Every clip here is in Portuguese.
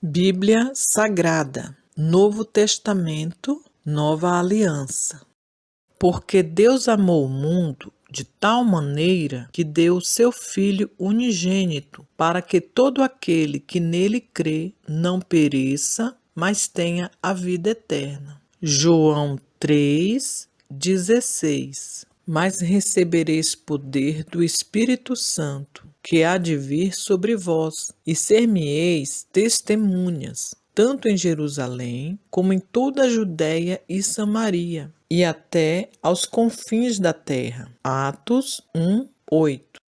Bíblia Sagrada, Novo Testamento, Nova Aliança. Porque Deus amou o mundo de tal maneira que deu o seu Filho unigênito, para que todo aquele que nele crê não pereça, mas tenha a vida eterna. João 3,16. Mas recebereis poder do Espírito Santo, que há de vir sobre vós, e ser-me-eis testemunhas, tanto em Jerusalém, como em toda a Judéia e Samaria, e até aos confins da terra. Atos 1:8.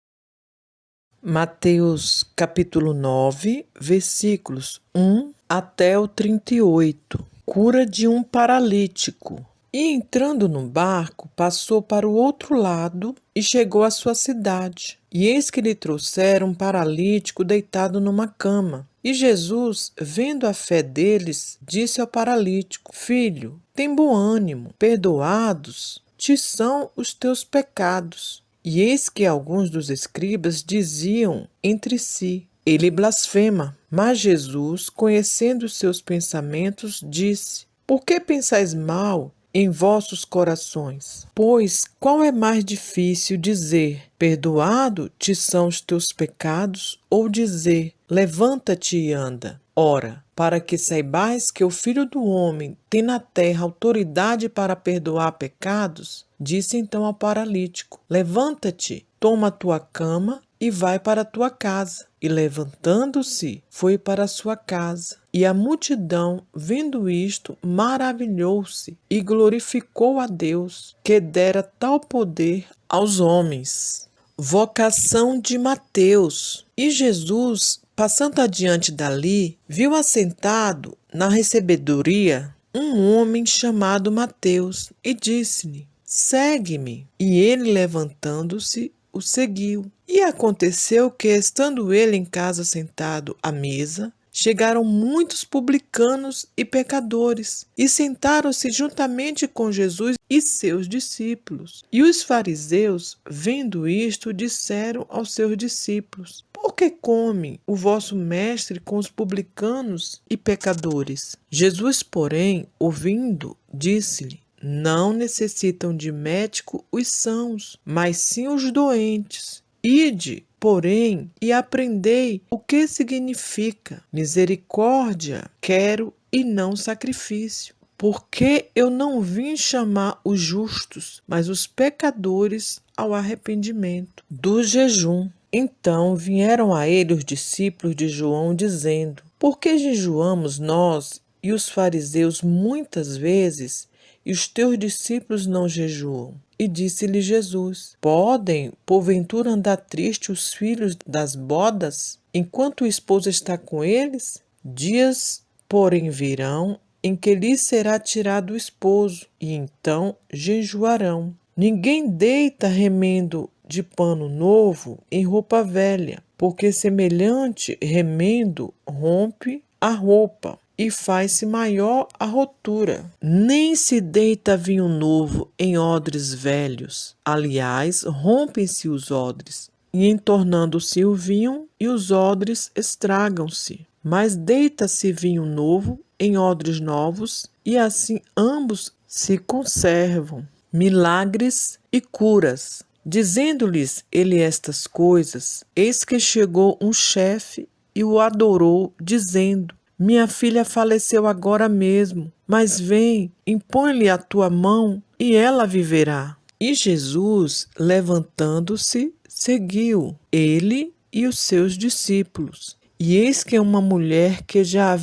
Mateus capítulo 9, versículos 1 até o 38. Cura de um paralítico. E entrando no barco, passou para o outro lado e chegou à sua cidade. E eis que lhe trouxeram um paralítico deitado numa cama. E Jesus, vendo a fé deles, disse ao paralítico: Filho, tem bom ânimo, perdoados te são os teus pecados. E eis que alguns dos escribas diziam entre si: Ele blasfema. Mas Jesus, conhecendo os seus pensamentos, disse: Por que pensais mal em vossos corações? Pois qual é mais difícil dizer: Perdoado te são os teus pecados, ou dizer: Levanta-te e anda? Ora, para que saibais que o Filho do Homem tem na terra autoridade para perdoar pecados, disse então ao paralítico: Levanta-te, toma a tua cama e vai para a tua casa. E levantando-se, foi para a sua casa. E a multidão, vendo isto, maravilhou-se e glorificou a Deus, que dera tal poder aos homens. Vocação de Mateus. E Jesus, passando adiante dali, viu assentado na recebedoria um homem chamado Mateus, e disse-lhe: Segue-me. E ele, levantando-se, o seguiu. E aconteceu que, estando ele em casa sentado à mesa, chegaram muitos publicanos e pecadores, e sentaram-se juntamente com Jesus e seus discípulos. E os fariseus, vendo isto, disseram aos seus discípulos: Por que come o vosso mestre com os publicanos e pecadores? Jesus, porém, ouvindo, disse-lhe: Não necessitam de médico os sãos, mas sim os doentes. Ide, porém, e aprendei o que significa misericórdia quero e não sacrifício. Porque eu não vim chamar os justos, mas os pecadores ao arrependimento do jejum. Então vieram a ele os discípulos de João, dizendo: Por que jejuamos nós e os fariseus muitas vezes, e os teus discípulos não jejuam? E disse-lhe Jesus: Podem, porventura, andar tristes os filhos das bodas, enquanto o esposo está com eles? Dias, porém, virão em que lhes será tirado o esposo, e então jejuarão. Ninguém deita remendo de pano novo em roupa velha, porque semelhante remendo rompe a roupa e faz-se maior a rotura. Nem se deita vinho novo em odres velhos. Aliás, rompem-se os odres, e entornando-se o vinho, e os odres estragam-se. Mas deita-se vinho novo em odres novos, e assim ambos se conservam. Milagres e curas. Dizendo-lhes ele estas coisas, eis que chegou um chefe e o adorou, dizendo: Minha filha faleceu agora mesmo, mas vem, impõe-lhe a tua mão e ela viverá. E Jesus, levantando-se, seguiu, ele e os seus discípulos. E eis que uma mulher que já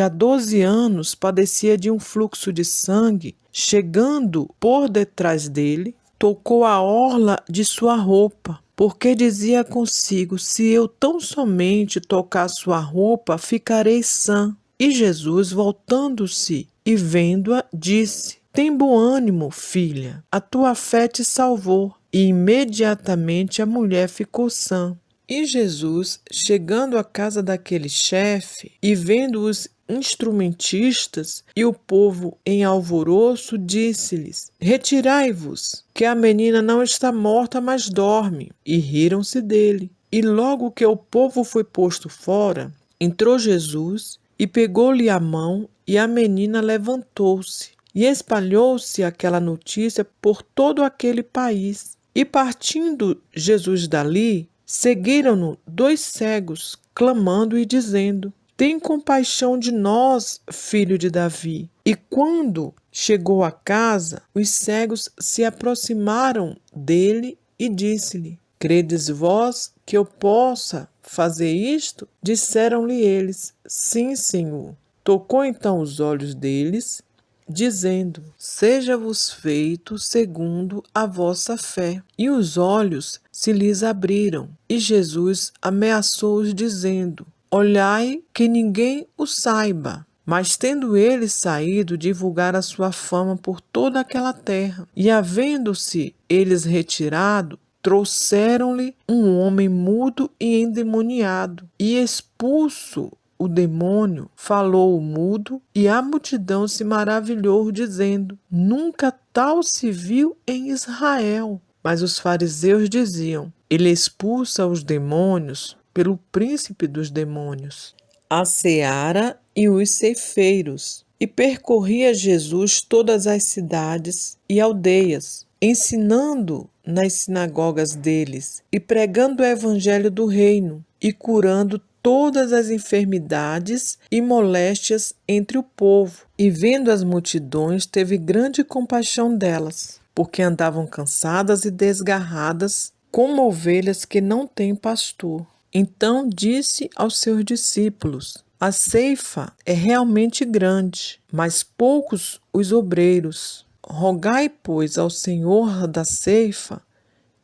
12 anos padecia de um fluxo de sangue, chegando por detrás dele, tocou a orla de sua roupa, porque dizia consigo: Se eu tão somente tocar sua roupa, ficarei sã. E Jesus, voltando-se e vendo-a, disse: Tem bom ânimo, filha, a tua fé te salvou. E imediatamente a mulher ficou sã. E Jesus, chegando à casa daquele chefe e vendo os instrumentistas e o povo em alvoroço, disse-lhes: Retirai-vos, que a menina não está morta, mas dorme. E riram-se dele. E logo que o povo foi posto fora, Entrou Jesus e pegou-lhe a mão, e a menina levantou-se. E espalhou-se aquela notícia por todo aquele país. E partindo Jesus dali, seguiram-no 2 cegos, clamando e dizendo: Tem compaixão de nós, filho de Davi. E quando chegou à casa, os cegos se aproximaram dele e disse-lhe: Credes vós que eu possa fazer isto? Disseram-lhe eles: Sim, Senhor. Tocou então os olhos deles, dizendo: Seja-vos feito segundo a vossa fé. E os olhos se lhes abriram. E Jesus ameaçou-os, dizendo: Olhai que ninguém o saiba. Mas tendo ele saído, divulgar a sua fama por toda aquela terra. E havendo-se eles retirado, trouxeram-lhe um homem mudo e endemoniado. E expulso o demônio, falou o mudo, e a multidão se maravilhou, dizendo: Nunca tal se viu em Israel. Mas os fariseus diziam: Ele expulsa os demônios pelo príncipe dos demônios. A seara e os ceifeiros. E percorria Jesus todas as cidades e aldeias, ensinando nas sinagogas deles, e pregando o evangelho do reino, e curando todas as enfermidades e moléstias entre o povo. E vendo as multidões, teve grande compaixão delas, porque andavam cansadas e desgarradas, como ovelhas que não têm pastor. Então disse aos seus discípulos: A ceifa é realmente grande, mas poucos os obreiros. Rogai, pois, ao Senhor da ceifa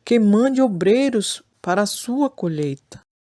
que mande obreiros para a sua colheita.